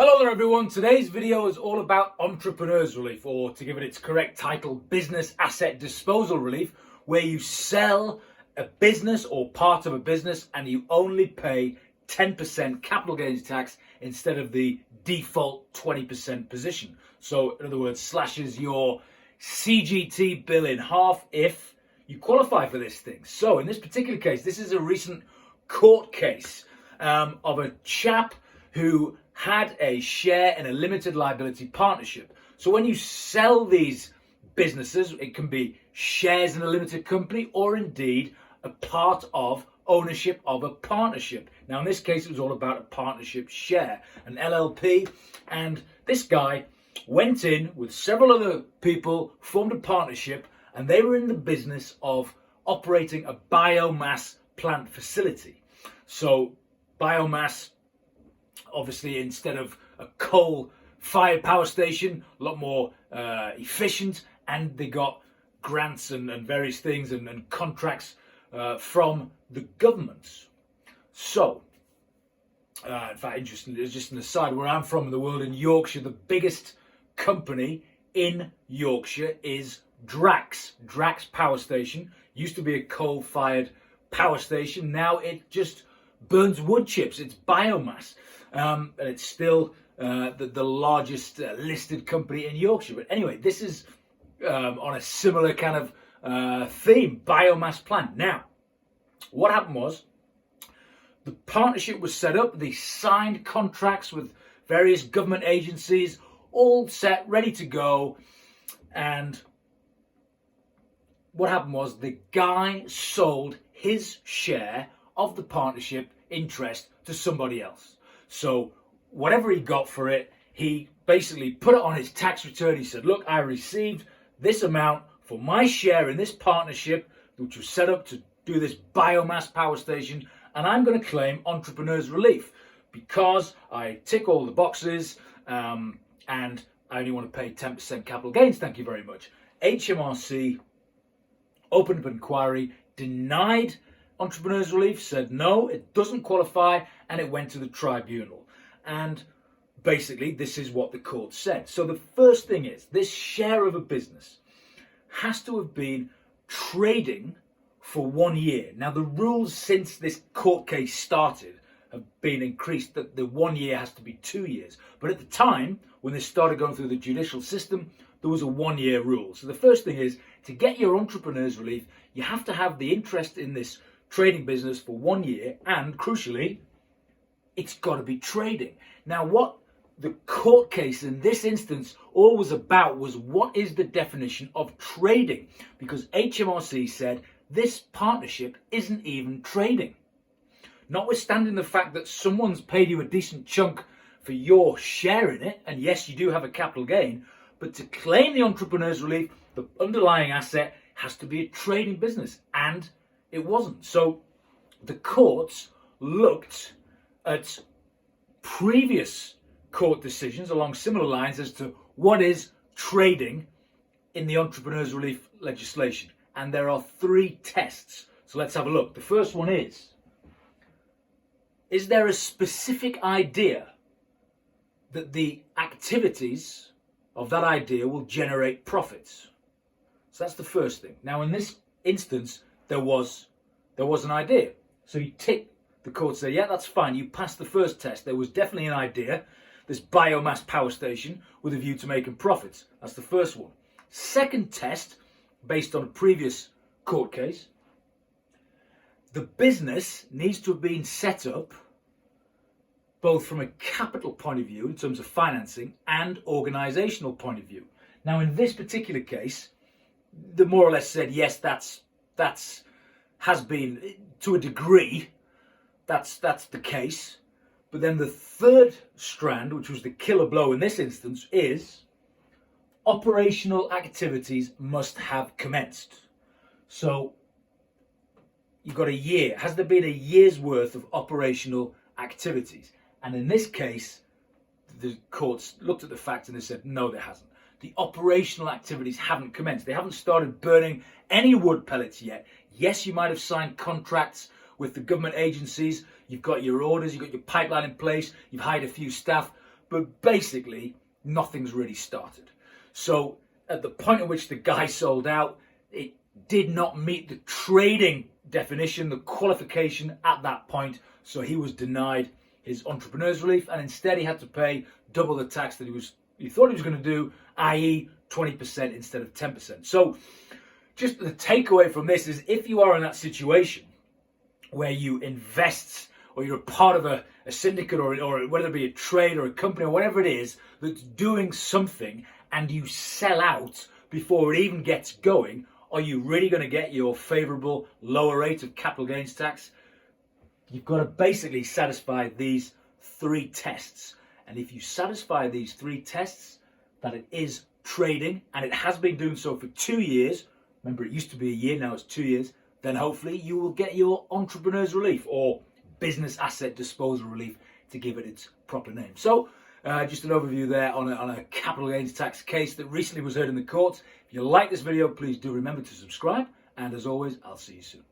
Hello there everyone, today's video is all about Entrepreneurs Relief, or to give it its correct title, Business Asset Disposal Relief, where you sell a business or part of a business and you only pay 10% capital gains tax instead of the default 20% position. So in other words, slashes your CGT bill in half if you qualify for this thing. So in this particular case, this is a recent court case of a chap who had a share in a limited liability partnership. So when you sell these businesses, it can be shares in a limited company or indeed a part of ownership of a partnership. Now in this case it was all about a partnership share, an LLP, and this guy went in with several other people, formed a partnership, and they were in the business of operating a biomass plant facility. So biomass, obviously, instead of a coal-fired power station, a lot more efficient, and they got grants and various things and contracts from the government. So, in fact, interestingly, it's just an aside, where I'm from in the world, in Yorkshire, the biggest company in Yorkshire is Drax Power Station. Used to be a coal-fired power station, now it just burns wood chips. It's biomass. And it's still the largest listed company in Yorkshire. But anyway, this is on a similar kind of theme, biomass plant. Now, what happened was, the partnership was set up, they signed contracts with various government agencies, all set, ready to go. And what happened was, the guy sold his share of the partnership interest to somebody else. So whatever he got for it, he basically put it on his tax return. He said, look, I received this amount for my share in this partnership, which was set up to do this biomass power station, and I'm going to claim Entrepreneurs Relief because I tick all the boxes and I only want to pay 10% capital gains. Thank you very much. HMRC opened up an inquiry, denied Entrepreneurs Relief, said no, it doesn't qualify, and it went to the tribunal. And basically, this is what the court said. So the first thing is, this share of a business has to have been trading for 1 year. Now, the rules since this court case started have been increased, that the 1 year has to be 2 years. But at the time, when this started going through the judicial system, there was a 1 year rule. So the first thing is, to get your Entrepreneurs Relief, you have to have the interest in this trading business for 1 year, and crucially, it's got to be trading. Now, what the court case in this instance all was about was, what is the definition of trading? Because HMRC said this partnership isn't even trading. Notwithstanding the fact that someone's paid you a decent chunk for your share in it, and yes, you do have a capital gain, but to claim the Entrepreneurs Relief, the underlying asset has to be a trading business, and it wasn't. So the courts looked at previous court decisions along similar lines as to what is trading in the Entrepreneurs Relief legislation. And there are 3 tests. So let's have a look. The first one is there a specific idea that the activities of that idea will generate profits? So that's the first thing. Now, in this instance, there was an idea. So you tick, the court say, yeah, that's fine. You passed the first test. There was definitely an idea, this biomass power station with a view to making profits. That's the first one. Second test, based on a previous court case, the business needs to have been set up both from a capital point of view in terms of financing and organisational point of view. Now, in this particular case, they more or less said, yes, that's has been, to a degree, that's the case. But then the third strand, which was the killer blow in this instance, is operational activities must have commenced. So you've got a year. Has there been a year's worth of operational activities? And in this case, the courts looked at the fact and they said, no, there hasn't. The operational activities haven't commenced. They haven't started burning any wood pellets yet. Yes, you might have signed contracts with the government agencies. You've got your orders, you've got your pipeline in place, you've hired a few staff, but basically nothing's really started. So at the point at which the guy sold out, it did not meet the trading definition, the qualification at that point, so he was denied his entrepreneur's relief, and instead he had to pay double the tax that he thought he was going to do, i.e. 20% instead of 10%. So just the takeaway from this is, if you are in that situation where you invest or you're a part of a syndicate or whether it be a trade or a company or whatever it is that's doing something, and you sell out before it even gets going, are you really going to get your favorable lower rate of capital gains tax? You've got to basically satisfy these 3 tests. And if you satisfy these 3 tests, that it is trading, and it has been doing so for 2 years, remember it used to be a year, now it's 2 years, then hopefully you will get your entrepreneur's relief, or business asset disposal relief, to give it its proper name. So just an overview there on a capital gains tax case that recently was heard in the courts. If you like this video, please do remember to subscribe, and as always, I'll see you soon.